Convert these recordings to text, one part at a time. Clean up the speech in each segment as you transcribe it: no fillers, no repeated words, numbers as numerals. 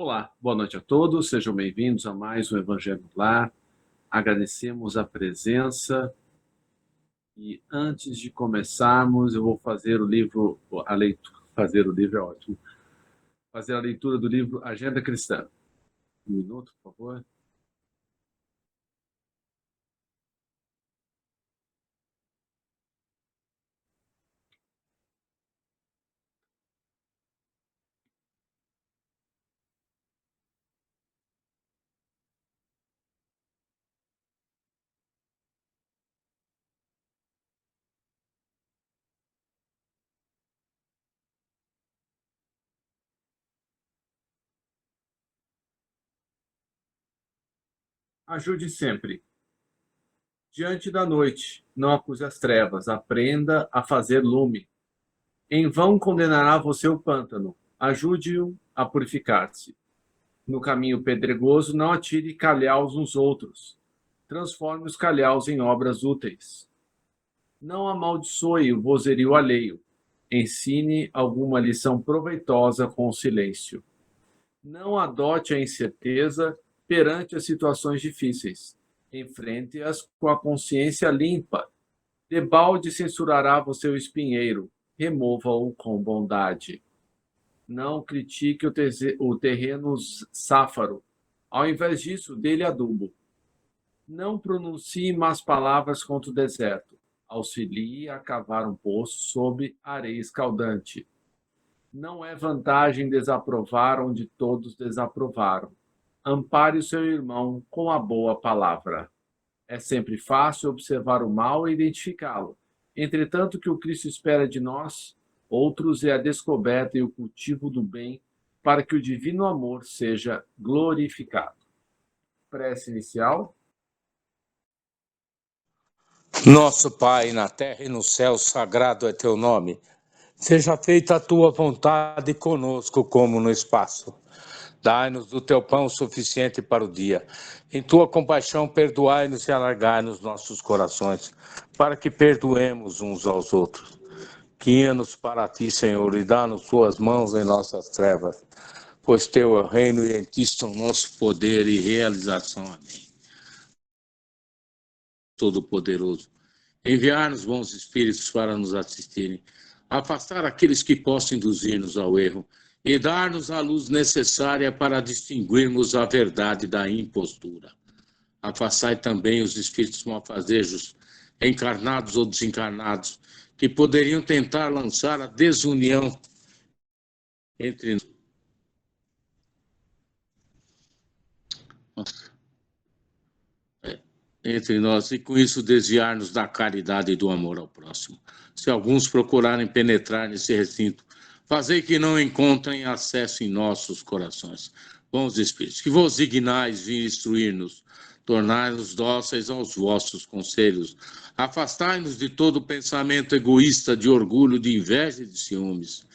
Olá, boa noite a todos, sejam bem-vindos a mais um Evangelho no Lar. Agradecemos a presença e antes de começarmos, eu vou fazer a leitura, fazer o livro é ótimo, fazer a leitura do livro Agenda Cristã. Um minuto, por favor. Ajude sempre. Diante da noite, não acuse as trevas, aprenda a fazer lume. Em vão condenará você o pântano, ajude-o a purificar-se. No caminho pedregoso, não atire calhaus uns outros. Transforme os calhaus em obras úteis. Não amaldiçoe o vozerio alheio. Ensine alguma lição proveitosa com o silêncio. Não adote a incerteza perante as situações difíceis. Enfrente-as com a consciência limpa. Debalde censurará você o espinheiro. Remova-o com bondade. Não critique o terreno sáfaro. Ao invés disso, dê-lhe adubo. Não pronuncie más palavras contra o deserto. Auxilie a cavar um poço sob areia escaldante. Não é vantagem desaprovar onde todos desaprovaram. Ampare o seu irmão com a boa palavra. É sempre fácil observar o mal e identificá-lo. Entretanto, o que o Cristo espera de nós, outros, é a descoberta e o cultivo do bem, para que o divino amor seja glorificado. Prece inicial. Nosso Pai, na terra e no céu, sagrado é teu nome. Seja feita a tua vontade conosco como no espaço. Dai-nos do teu pão suficiente para o dia. Em tua compaixão, perdoai-nos e alargai-nos nossos corações, para que perdoemos uns aos outros. Guia-nos para ti, Senhor, e dá-nos tuas mãos em nossas trevas, pois teu é o reino e em ti estão nosso poder e realização. Amém. Todo-Poderoso, enviar-nos bons espíritos para nos assistirem, afastar aqueles que possam induzir-nos ao erro e dar-nos a luz necessária para distinguirmos a verdade da impostura. Afastai também os espíritos malfazejos, encarnados ou desencarnados, que poderiam tentar lançar a desunião entre nós e com isso desviar-nos da caridade e do amor ao próximo. Se alguns procurarem penetrar nesse recinto, fazei que não encontrem acesso em nossos corações. Bons espíritos, que vos dignais vir instruir-nos, tornai-nos dóceis aos vossos conselhos, afastai-nos de todo pensamento egoísta, de orgulho, de inveja e de ciúmes.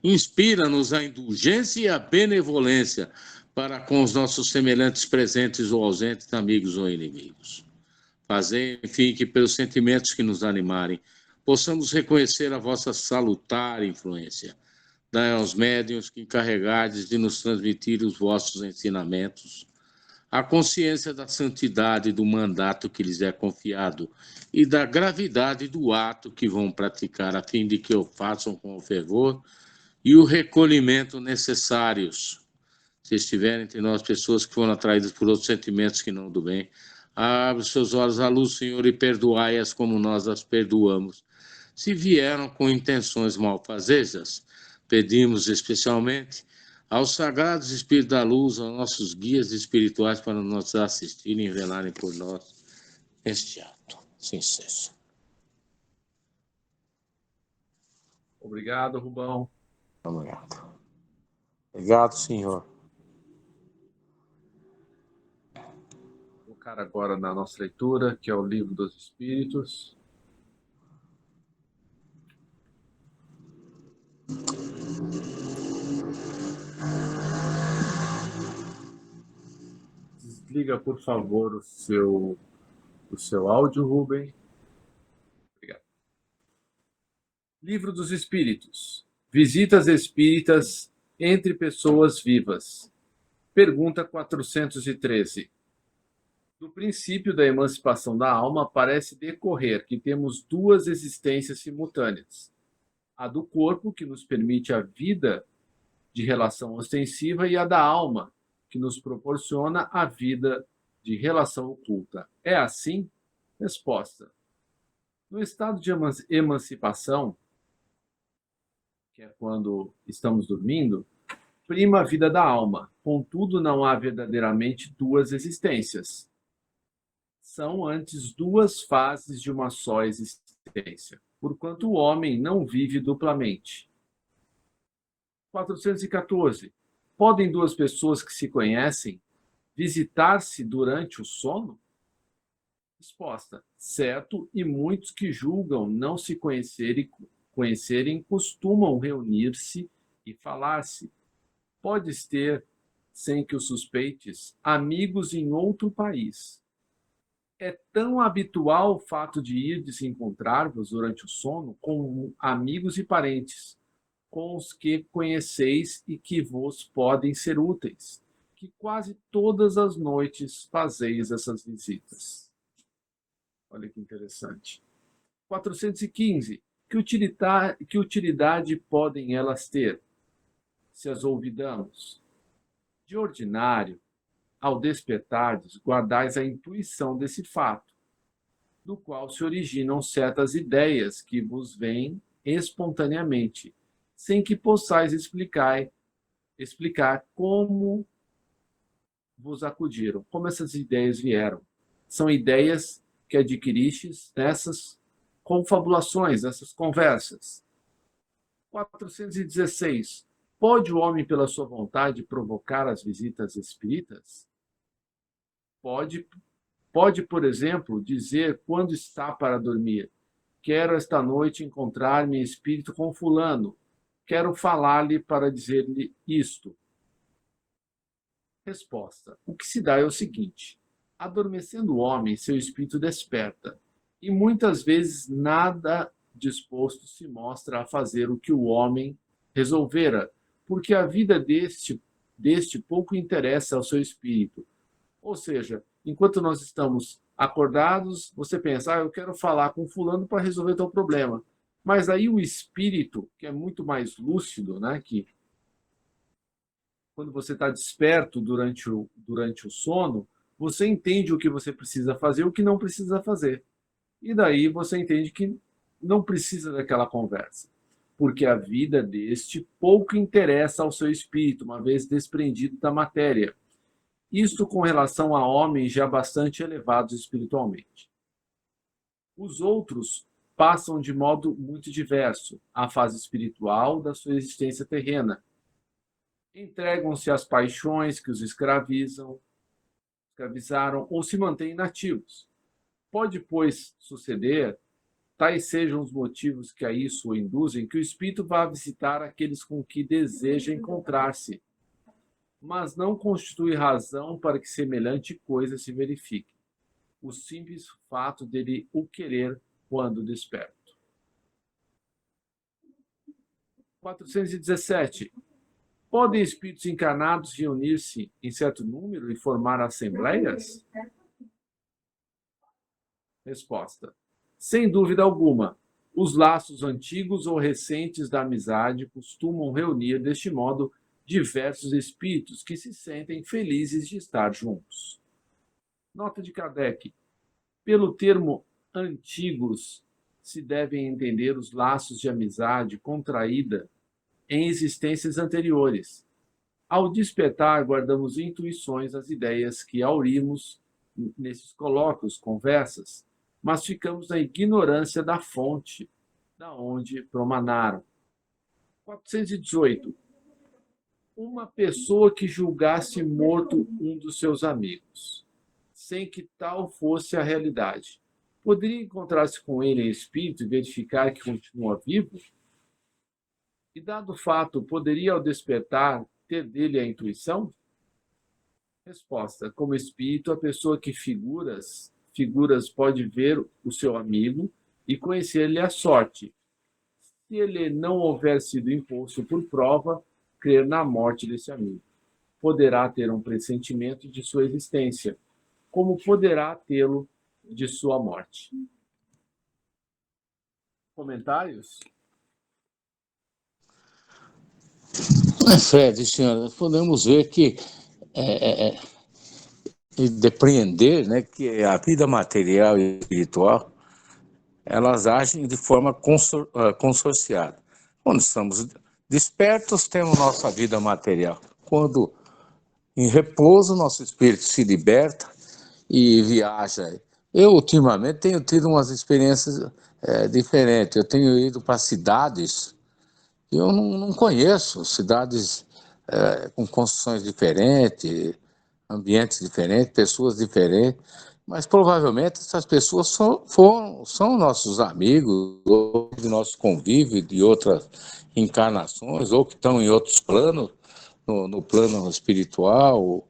Inspira-nos a indulgência e a benevolência para com os nossos semelhantes presentes ou ausentes, amigos ou inimigos. Fazei, enfim, que pelos sentimentos que nos animarem, possamos reconhecer a vossa salutar influência. Dai aos médiuns que encarregardes de nos transmitir os vossos ensinamentos, a consciência da santidade do mandato que lhes é confiado e da gravidade do ato que vão praticar, a fim de que o façam com o fervor e o recolhimento necessários. Se estiverem entre nós pessoas que foram atraídas por outros sentimentos que não do bem, abre os seus olhos à luz, Senhor, e perdoai-as como nós as perdoamos. Se vieram com intenções malfazejas, pedimos especialmente aos sagrados Espíritos da Luz, aos nossos guias espirituais, para nos assistirem e velarem por nós este ato. Sim, seja. Obrigado, Rubão. Obrigado. Obrigado, senhor. Vou focar agora na nossa leitura, que é o Livro dos Espíritos. Desliga, por favor, o seu áudio, Rubem. Obrigado. Livro dos Espíritos. Visitas espíritas entre pessoas vivas. Pergunta 413. Do princípio da emancipação da alma, parece decorrer que temos duas existências simultâneas. A do corpo, que nos permite a vida de relação ostensiva, e a da alma, que nos proporciona a vida de relação oculta. É assim? Resposta. No estado de emancipação, que é quando estamos dormindo, prima a vida da alma. Contudo, não há verdadeiramente duas existências. São antes duas fases de uma só existência, porquanto o homem não vive duplamente. 414. Podem duas pessoas que se conhecem visitar-se durante o sono? Resposta. Certo, e muitos que julgam não se conhecerem costumam reunir-se e falar-se. Podes ter, sem que o suspeites, amigos em outro país. É tão habitual o fato de ir de se encontrar-vos durante o sono com amigos e parentes, com os que conheceis e que vos podem ser úteis, que quase todas as noites fazeis essas visitas. Olha que interessante. 415. Que utilidade podem elas ter, se as olvidamos? De ordinário, ao despertardes, guardais a intuição desse fato, do qual se originam certas ideias que vos vêm espontaneamente, sem que possais explicar como vos acudiram, como essas ideias vieram. São ideias que adquiristes nessas confabulações, nessas conversas. 416. Pode o homem, pela sua vontade, provocar as visitas espíritas? Pode, por exemplo, dizer quando está para dormir: quero esta noite encontrar-me em espírito com fulano, quero falar-lhe para dizer-lhe isto. Resposta. O que se dá é o seguinte: adormecendo o homem, seu espírito desperta, e muitas vezes nada disposto se mostra a fazer o que o homem resolvera, porque a vida deste pouco interessa ao seu espírito. Ou seja, enquanto nós estamos acordados, você pensa: eu quero falar com fulano para resolver teu problema. Mas aí o espírito, que é muito mais lúcido, né, que quando você está desperto durante o sono, você entende o que você precisa fazer e o que não precisa fazer. E daí você entende que não precisa daquela conversa, porque a vida deste pouco interessa ao seu espírito, uma vez desprendido da matéria. Isto com relação a homens já bastante elevados espiritualmente. Os outros passam de modo muito diverso a fase espiritual da sua existência terrena. Entregam-se às paixões que os escravizaram ou se mantêm inativos. Pode, pois, suceder, tais sejam os motivos que a isso o induzem, que o espírito vá visitar aqueles com que deseja encontrar-se, mas não constitui razão para que semelhante coisa se verifique. O simples fato dele o querer quando desperto. 417. Podem espíritos encarnados reunir-se em certo número e formar assembleias? Resposta. Sem dúvida alguma. Os laços antigos ou recentes da amizade costumam reunir deste modo diversos espíritos que se sentem felizes de estar juntos. Nota de Kardec. Pelo termo antigos se devem entender os laços de amizade contraída em existências anteriores. Ao despertar, guardamos intuições as ideias que aurimos nesses colóquios, conversas, mas ficamos na ignorância da fonte, da onde promanaram. 418. Uma pessoa que julgasse morto um dos seus amigos, sem que tal fosse a realidade, poderia encontrar-se com ele em espírito e verificar que continua vivo? E, dado o fato, poderia, ao despertar, ter dele a intuição? Resposta. Como espírito, a pessoa que figuras pode ver o seu amigo e conhecer-lhe a sorte. Se ele não houver sido imposto por prova, crer na morte desse amigo. poderá ter um pressentimento de sua existência, como poderá tê-lo de sua morte. Comentários? Fred, senhora, podemos ver que e depreender, né, que a vida material e espiritual elas agem de forma consorciada. Quando estamos despertos, temos nossa vida material. Quando em repouso, nosso espírito se liberta e viaja. Eu, ultimamente, tenho tido umas experiências diferentes. Eu tenho ido para cidades que eu não conheço, cidades com construções diferentes, ambientes diferentes, pessoas diferentes, mas provavelmente essas pessoas são nossos amigos, ou de nosso convívio de outras encarnações, ou que estão em outros planos, no plano espiritual,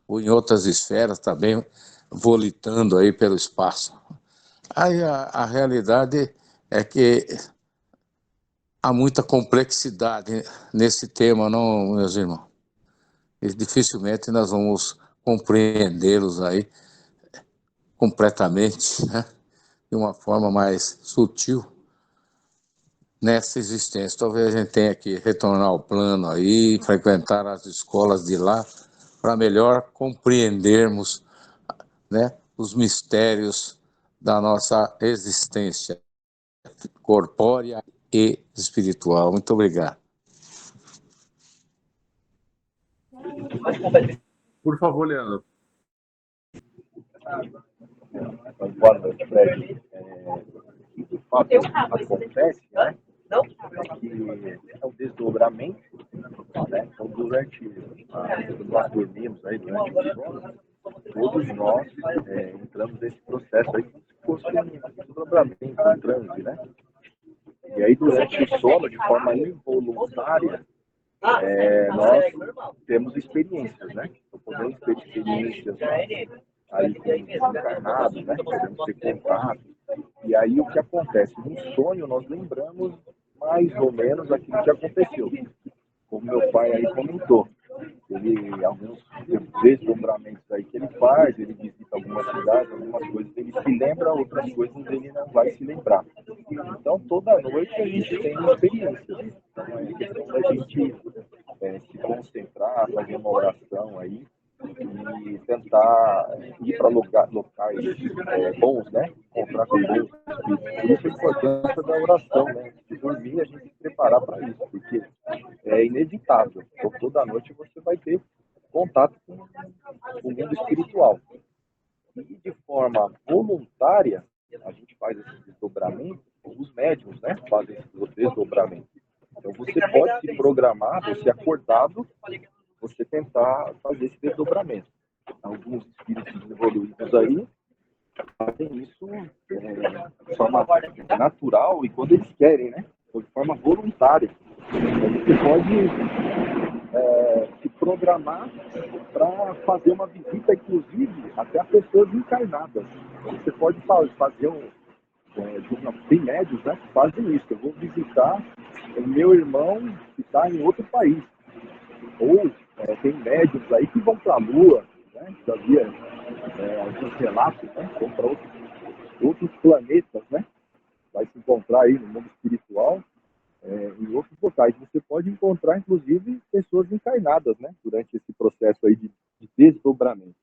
ou em outras esferas também, volitando aí pelo espaço. Aí a realidade é que há muita complexidade nesse tema, não, meus irmãos? E dificilmente nós vamos compreendê-los aí completamente, né? De uma forma mais sutil nessa existência. Talvez a gente tenha que retornar ao plano aí, frequentar as escolas de lá, para melhor compreendermos, né, os mistérios da nossa existência corpórea e espiritual. Muito obrigado. Por favor, Leandro. Boa noite, Fred. De fato, acontece, né? Que é o desdobramento, né? Então, quando nós dormimos aí, durante o sono, todos nós entramos nesse processo aí como se fosse um desdobramento, um transe, né? E aí, durante o sono, de forma involuntária, nós temos experiências, né? Então, podemos ter experiências aí com desencarnados, né? Podemos ter contato. E aí o que acontece? No sonho nós lembramos mais ou menos aquilo que aconteceu. Como meu pai aí comentou. Alguns desdobramentos aí que ele faz, ele visita algumas cidades, algumas coisas ele se lembra, outras coisas ele não vai se lembrar. Então toda noite a gente tem experiências. Então é questão da gente se concentrar, fazer uma oração aí e tentar ir para locais bons, né? Encontrar com bons espíritos. Por isso a importância da oração, né? De dormir, a gente se preparar para isso, porque é inevitável. Então, toda noite você vai ter contato com o mundo espiritual. E de forma voluntária, a gente faz esse desdobramento, os médiuns, né? Fazem esse desdobramento. Então, você pode se programar, você acordado, você tentar fazer esse desdobramento. Alguns espíritos evoluídos aí fazem isso de forma natural e quando eles querem, né? De forma voluntária. Então, você pode se programar para fazer uma visita, inclusive, até a pessoas encarnadas. Então, você pode fazer tem médios, né, que fazem isso. Eu vou visitar o meu irmão que está em outro país. Ou tem médios aí que vão para a Lua, né? Já havia alguns relatos, né? Vão para outros planetas, né? Vai se encontrar aí no mundo espiritual, em outros locais. Você pode encontrar, inclusive, pessoas encarnadas, né? Durante esse processo aí de desdobramento.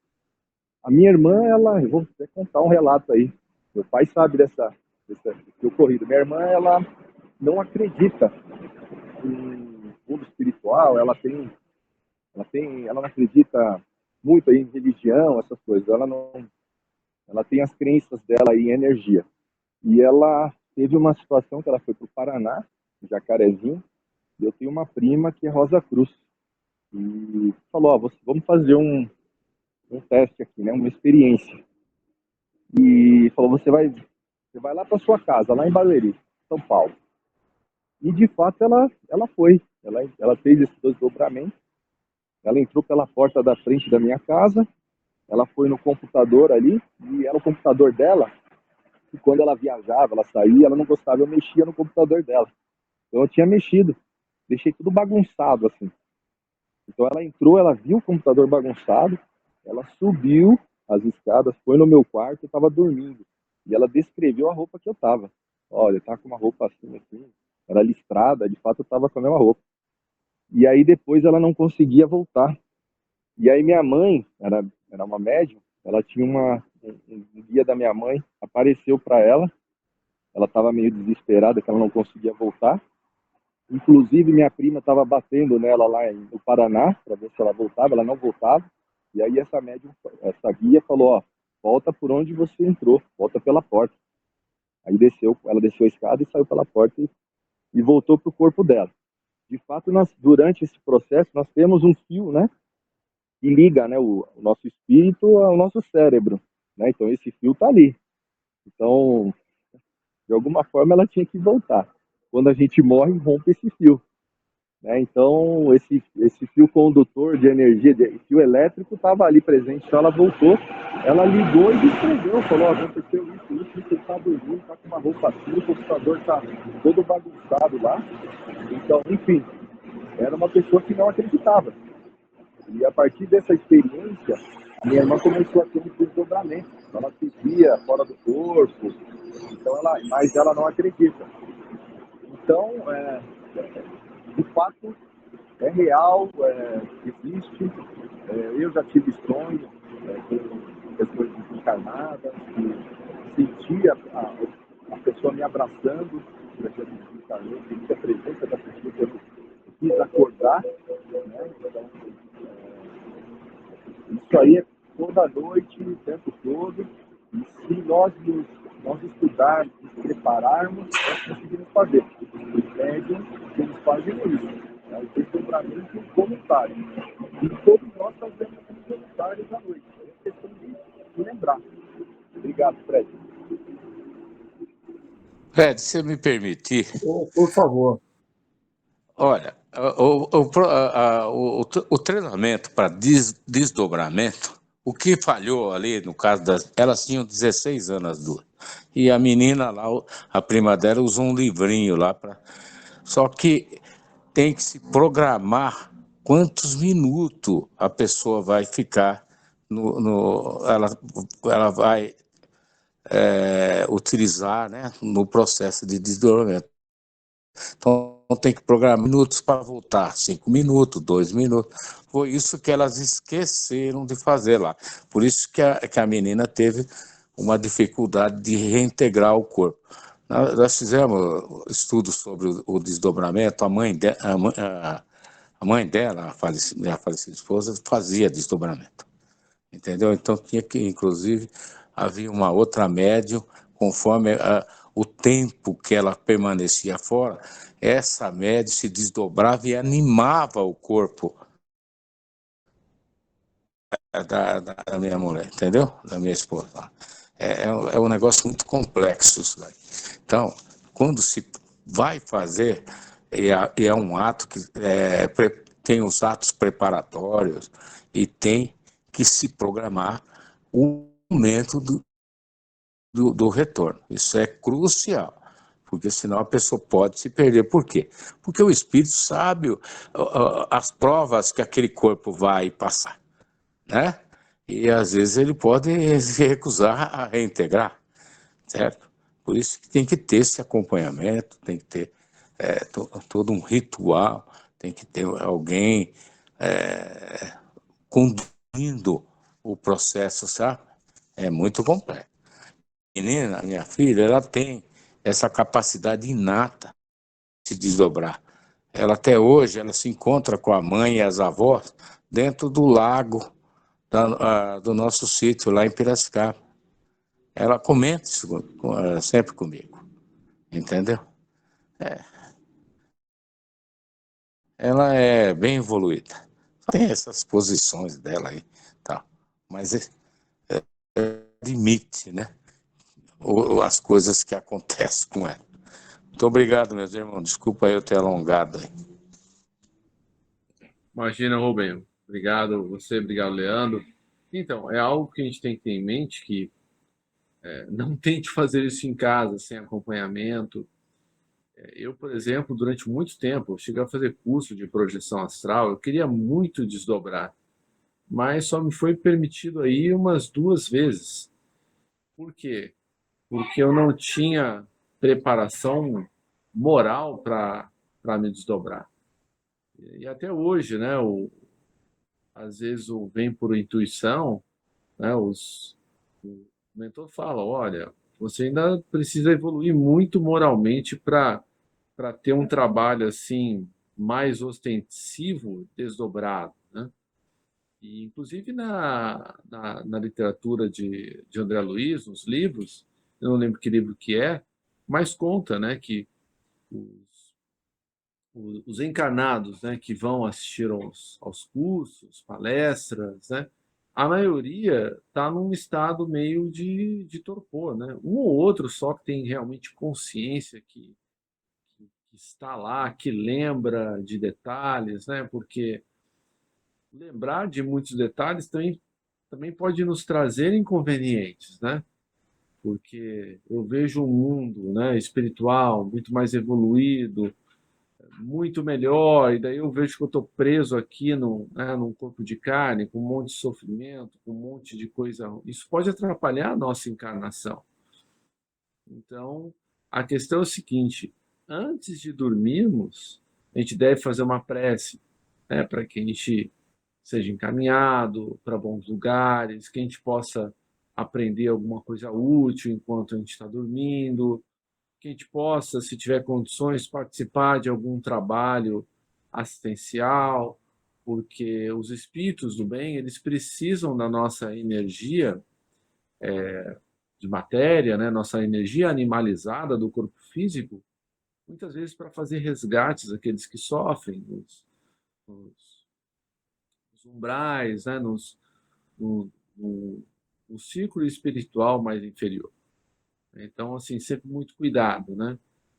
A minha irmã, eu vou até contar um relato aí. Meu pai sabe desse ocorrido. Minha irmã, ela não acredita em mundo espiritual, ela não acredita muito aí em religião, essas coisas. Ela tem as crenças dela aí em energia. E ela teve uma situação que ela foi para o Paraná, em Jacarezinho, e eu tenho uma prima que é Rosa Cruz. E falou, vamos fazer um teste aqui, né? Uma experiência. E falou, você vai lá para sua casa, lá em Barueri, São Paulo. E de fato ela foi. Ela fez esse desdobramento. Ela entrou pela porta da frente da minha casa, ela foi no computador ali, e era o computador dela, e quando ela viajava, ela saía, ela não gostava, eu mexia no computador dela. Então eu tinha mexido, deixei tudo bagunçado assim. Então ela entrou, ela viu o computador bagunçado, ela subiu as escadas, foi no meu quarto, eu estava dormindo. E ela descreveu a roupa que eu tava. Olha, tá com uma roupa assim, assim, era listrada, de fato eu tava com a mesma roupa. E aí depois ela não conseguia voltar. E aí minha mãe, era uma médium, ela tinha um guia da minha mãe, apareceu para ela estava meio desesperada que ela não conseguia voltar. Inclusive minha prima estava batendo nela lá no Paraná para ver se ela voltava, ela não voltava. E aí essa médium, essa guia falou, ó, volta por onde você entrou, volta pela porta. Aí desceu, ela desceu a escada e saiu pela porta e voltou pro corpo dela. De fato, nós, durante esse processo, nós temos um fio, né, que liga, né, o nosso espírito ao nosso cérebro, né? Então esse fio tá ali. Então, de alguma forma ela tinha que voltar. Quando a gente morre, rompe esse fio, né? Então esse fio condutor de energia, de fio elétrico estava ali presente. Então ela voltou, ela ligou e descreveu, falou, aconteceu isso, você está dormindo, está com uma roupa assim, o computador está todo bagunçado lá. Então, enfim, era uma pessoa que não acreditava. E a partir dessa experiência, a minha irmã começou a ter um desdobramento. Ela se via fora do corpo, então mas ela não acredita. Então, de fato, é real, existe. Eu já tive sonhos com pessoas desencarnadas, que sentia a pessoa me abraçando, sentia a presença da pessoa que eu quis acordar, né? Então, isso aí é toda noite, o tempo todo. E se nós estudarmos, nos prepararmos, nós conseguimos fazer. Os médiums, eles fazem isso. É o desdobramento voluntário. E todos nós fazemos voluntários à noite. É questão de lembrar. Obrigado, Fred. Fred, se me permitir, Por favor. olha, o treinamento para desdobramento, o que falhou ali, no caso das. Elas tinham 16 anos as duas. E a menina lá, a prima dela, usou um livrinho lá para. Só que tem que se programar quantos minutos a pessoa vai ficar ela vai utilizar, né, no processo de desdobramento. Então tem que programar minutos para voltar, 5 minutos, 2 minutos. Foi isso que elas esqueceram de fazer lá. Por isso que a menina teve uma dificuldade de reintegrar o corpo. Nós fizemos estudos sobre o desdobramento, a mãe dela, minha falecida esposa, fazia desdobramento. Entendeu? Então tinha que, inclusive, havia uma outra médium, conforme o tempo que ela permanecia fora, essa médium se desdobrava e animava o corpo da minha mulher, entendeu? Da minha esposa. É um negócio muito complexo isso daí. Então, quando se vai fazer, é um ato que tem os atos preparatórios e tem que se programar o momento do retorno. Isso é crucial, porque senão a pessoa pode se perder. Por quê? Porque o espírito sabe as provas que aquele corpo vai passar, né? E às vezes ele pode se recusar a reintegrar, certo? Por isso que tem que ter esse acompanhamento, tem que ter todo um ritual, tem que ter alguém conduzindo o processo, sabe? É muito complexo. Menina, minha filha, ela tem essa capacidade inata de se desdobrar. Ela até hoje, ela se encontra com a mãe e as avós dentro do lago do nosso sítio lá em Piracicaba. Ela comenta isso sempre comigo, entendeu? Ela é bem evoluída. Tem essas posições dela aí, tá? Mas limite, né? As coisas que acontecem com ela. Muito obrigado, meus irmãos. Desculpa eu ter alongado aí. Imagina, Rubem. Obrigado você, obrigado, Leandro. Então, é algo que a gente tem que ter em mente que não tente fazer isso em casa, sem acompanhamento. Eu, por exemplo, durante muito tempo, eu cheguei a fazer curso de projeção astral, eu queria muito desdobrar, mas só me foi permitido aí umas 2 vezes. Por quê? Porque eu não tinha preparação moral para me desdobrar. E até hoje, né, às vezes vem por intuição, né, o mentor fala, olha, você ainda precisa evoluir muito moralmente para ter um trabalho assim mais ostensivo, desdobrado, né? E, inclusive na literatura de André Luiz, nos livros, eu não lembro que livro que é, mas conta, né, que os, os encarnados, né, que vão assistir aos cursos, palestras, né, a maioria está num estado meio de torpor, né? Um ou outro só que tem realmente consciência que está lá, que lembra de detalhes, né? Porque lembrar de muitos detalhes também pode nos trazer inconvenientes, né? Porque eu vejo um mundo, né, espiritual muito mais evoluído, muito melhor, e daí eu vejo que eu estou preso aqui num corpo de carne, com um monte de sofrimento, com um monte de coisa. Isso pode atrapalhar a nossa encarnação. Então, a questão é o seguinte: antes de dormirmos, a gente deve fazer uma prece, né, para que a gente seja encaminhado para bons lugares, que a gente possa aprender alguma coisa útil enquanto a gente está dormindo, que a gente possa, se tiver condições, participar de algum trabalho assistencial, porque os espíritos do bem, eles precisam da nossa energia de matéria, né, nossa energia animalizada do corpo físico, muitas vezes para fazer resgates aqueles que sofrem, nos, nos umbrais, né, no, no, no círculo espiritual mais inferior. Então, assim, sempre muito cuidado, né?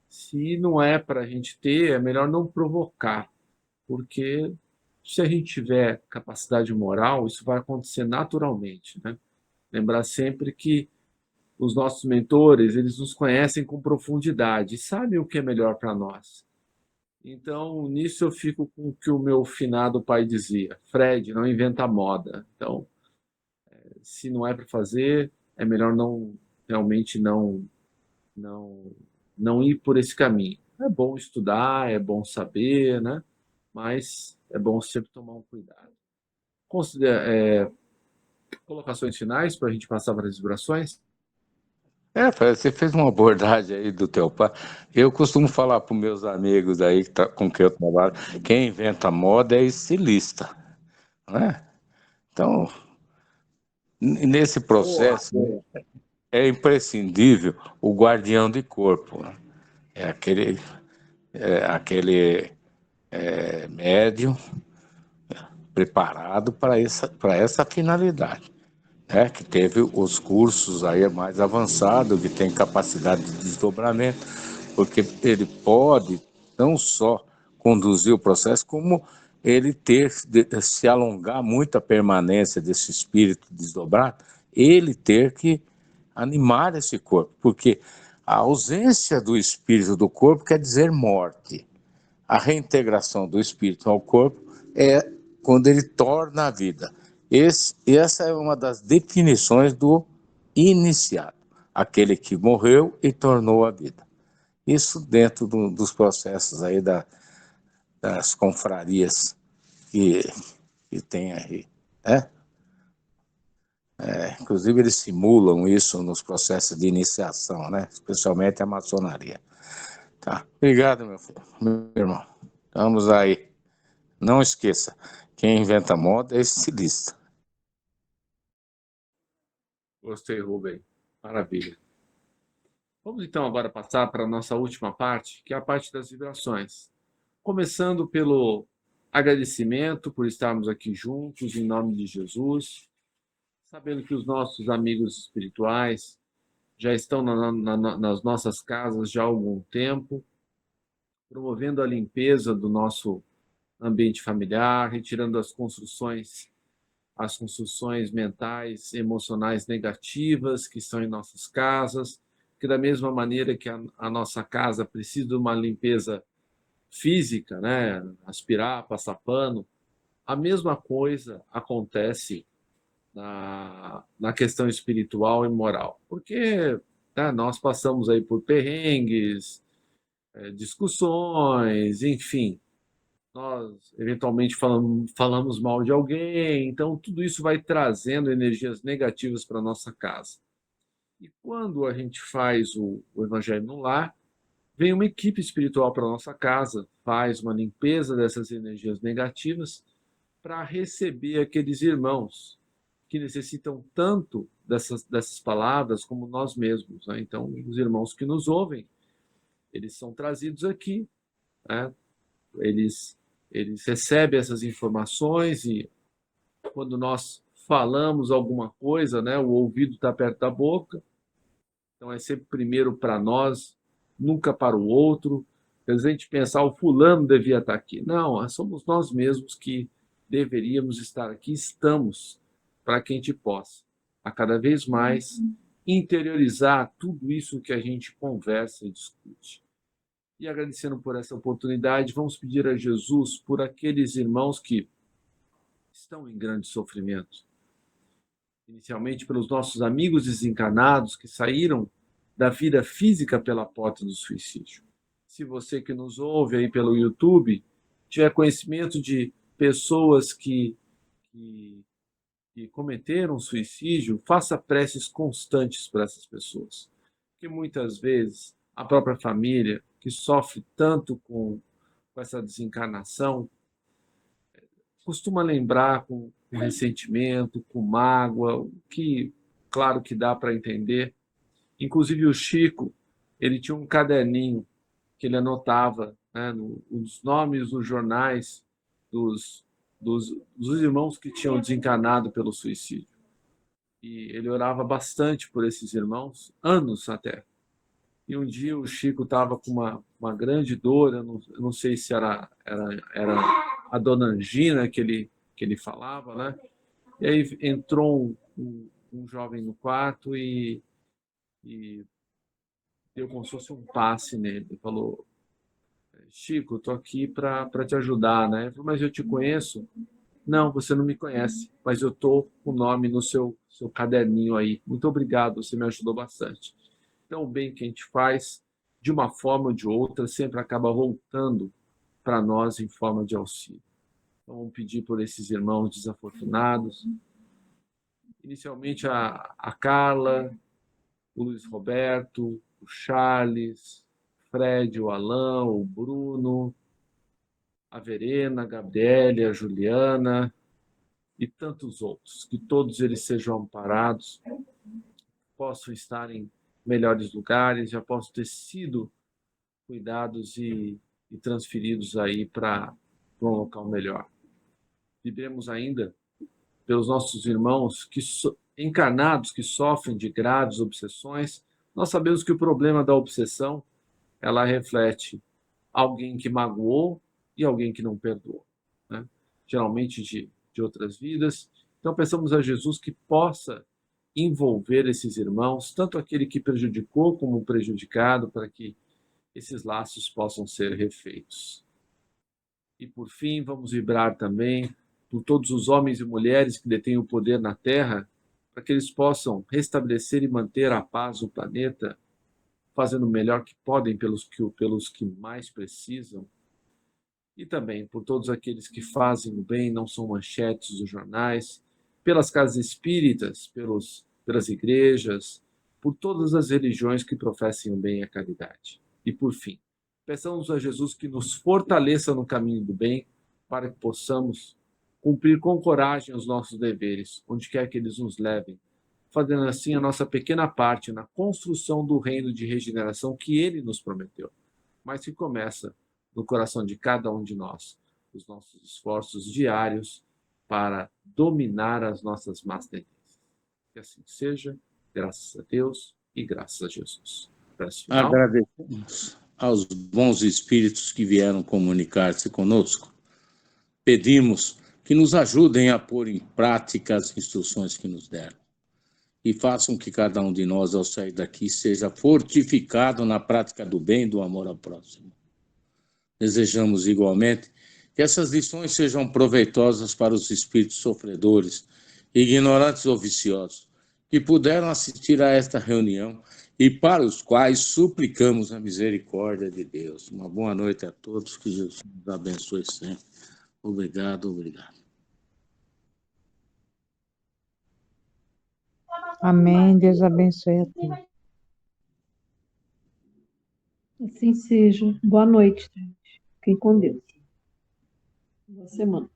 Se não é para a gente ter, é melhor não provocar, porque se a gente tiver capacidade moral, isso vai acontecer naturalmente, né? Lembrar sempre que os nossos mentores, eles nos conhecem com profundidade e sabem o que é melhor para nós. Então, nisso eu fico com o que o meu finado pai dizia: Fred, não inventa moda. Então, se não é para fazer, é melhor realmente não não ir por esse caminho. É bom estudar, é bom saber, né? Mas é bom sempre tomar um cuidado. Colocações finais para a gente passar para as vibrações? Você fez uma abordagem aí do teu pai. Eu costumo falar para os meus amigos aí com quem eu trabalho, quem inventa moda é estilista, né? Então, nesse Boa, processo, boa. é imprescindível o guardião de corpo, né? É aquele médium preparado para essa finalidade, né? Que teve os cursos aí mais avançados, que tem capacidade de desdobramento, porque ele pode não só conduzir o processo, como ele se alongar muito a permanência desse espírito desdobrado, ele ter que animar esse corpo, porque a ausência do espírito do corpo quer dizer morte. A reintegração do espírito ao corpo é quando ele torna a vida. Essa é uma das definições do iniciado, aquele que morreu e tornou a vida. Isso dentro dos processos aí das confrarias que, que tem aí, né? Inclusive eles simulam isso nos processos de iniciação, né? Especialmente a maçonaria. Tá. Obrigado, meu filho, meu irmão. Vamos aí. Não esqueça, quem inventa moda é estilista. Gostei, Rubem. Maravilha. Vamos então agora passar para a nossa última parte, que é a parte das vibrações. Começando pelo agradecimento por estarmos aqui juntos, em nome de Jesus, sabendo que os nossos amigos espirituais já estão nas nossas casas já há algum tempo, promovendo a limpeza do nosso ambiente familiar, retirando as construções mentais, emocionais negativas que estão em nossas casas, que da mesma maneira que a nossa casa precisa de uma limpeza física, né? Aspirar, passar pano, a mesma coisa acontece na questão espiritual e moral. Porque, né, nós passamos aí por perrengues, discussões, enfim, nós eventualmente falamos mal de alguém, então tudo isso vai trazendo energias negativas para a nossa casa. E quando a gente faz o Evangelho no Lar, vem uma equipe espiritual para a nossa casa, faz uma limpeza dessas energias negativas para receber aqueles irmãos que necessitam tanto dessas palavras como nós mesmos, né? Então, os irmãos que nos ouvem, eles são trazidos aqui, né? Eles recebem essas informações e quando nós falamos alguma coisa, né, o ouvido está perto da boca, então é sempre primeiro para nós, nunca para o outro. Às vezes a gente pensar, o fulano devia estar aqui. Não, somos nós mesmos que deveríamos estar aqui, estamos, para que a gente possa, a cada vez mais, interiorizar tudo isso que a gente conversa e discute. E agradecendo por essa oportunidade, vamos pedir a Jesus por aqueles irmãos que estão em grande sofrimento. Inicialmente pelos nossos amigos desencarnados que saíram da vida física pela porta do suicídio. Se você que nos ouve aí pelo YouTube tiver conhecimento de pessoas que cometeram suicídio, faça preces constantes para essas pessoas. Porque muitas vezes a própria família, que sofre tanto com essa desencarnação, costuma lembrar com ressentimento, com mágoa, que claro que dá para entender. Inclusive o Chico, ele tinha um caderninho que ele anotava, né, os nomes dos jornais dos irmãos que tinham desencarnado pelo suicídio. E ele orava bastante por esses irmãos, anos até. E um dia o Chico estava com uma grande dor, eu não sei se era a dona Angina que ele falava, né? E aí entrou um jovem no quarto e deu como se fosse um passe nele. Ele falou, Chico, eu estou aqui para te ajudar, né? Ele falou, mas eu te conheço? Não, você não me conhece, mas eu estou com o nome no seu caderninho aí. Muito obrigado, você me ajudou bastante. Então, o bem que a gente faz, de uma forma ou de outra, sempre acaba voltando para nós em forma de auxílio. Então, vamos pedir por esses irmãos desafortunados. Inicialmente, a Carla, o Luiz Roberto, o Charles, o Fred, o Alain, o Bruno, a Verena, a Gabriele, a Juliana e tantos outros. Que todos eles sejam amparados, possam estar em melhores lugares, já possam ter sido cuidados e transferidos aí para um local melhor. Vivemos ainda pelos nossos irmãos encarnados que sofrem de graves obsessões. Nós sabemos que o problema da obsessão, ela reflete alguém que magoou e alguém que não perdoou, né? Geralmente de outras vidas. Então pensamos a Jesus que possa envolver esses irmãos, tanto aquele que prejudicou como o prejudicado, para que esses laços possam ser refeitos. E por fim, vamos vibrar também por todos os homens e mulheres que detêm o poder na Terra, para que eles possam restabelecer e manter a paz no planeta, fazendo o melhor que podem pelos que mais precisam. E também por todos aqueles que fazem o bem, não são manchetes dos jornais, pelas casas espíritas, pelas igrejas, por todas as religiões que professem o bem e a caridade. E por fim, peçamos a Jesus que nos fortaleça no caminho do bem, para que possamos cumprir com coragem os nossos deveres, onde quer que eles nos levem, fazendo assim a nossa pequena parte na construção do reino de regeneração que Ele nos prometeu, mas que começa no coração de cada um de nós, os nossos esforços diários para dominar as nossas más tendências. Que assim seja, graças a Deus e graças a Jesus. Agradecemos aos bons espíritos que vieram comunicar-se conosco. Pedimos que nos ajudem a pôr em prática as instruções que nos deram. e façam que cada um de nós, ao sair daqui, seja fortificado na prática do bem e do amor ao próximo. Desejamos igualmente que essas lições sejam proveitosas para os espíritos sofredores, ignorantes ou viciosos, que puderam assistir a esta reunião e para os quais suplicamos a misericórdia de Deus. Uma boa noite a todos, que Jesus nos abençoe sempre. Obrigado, obrigado. Amém. Deus abençoe a todos. Assim seja. Boa noite, gente. Fiquem com Deus. Boa semana.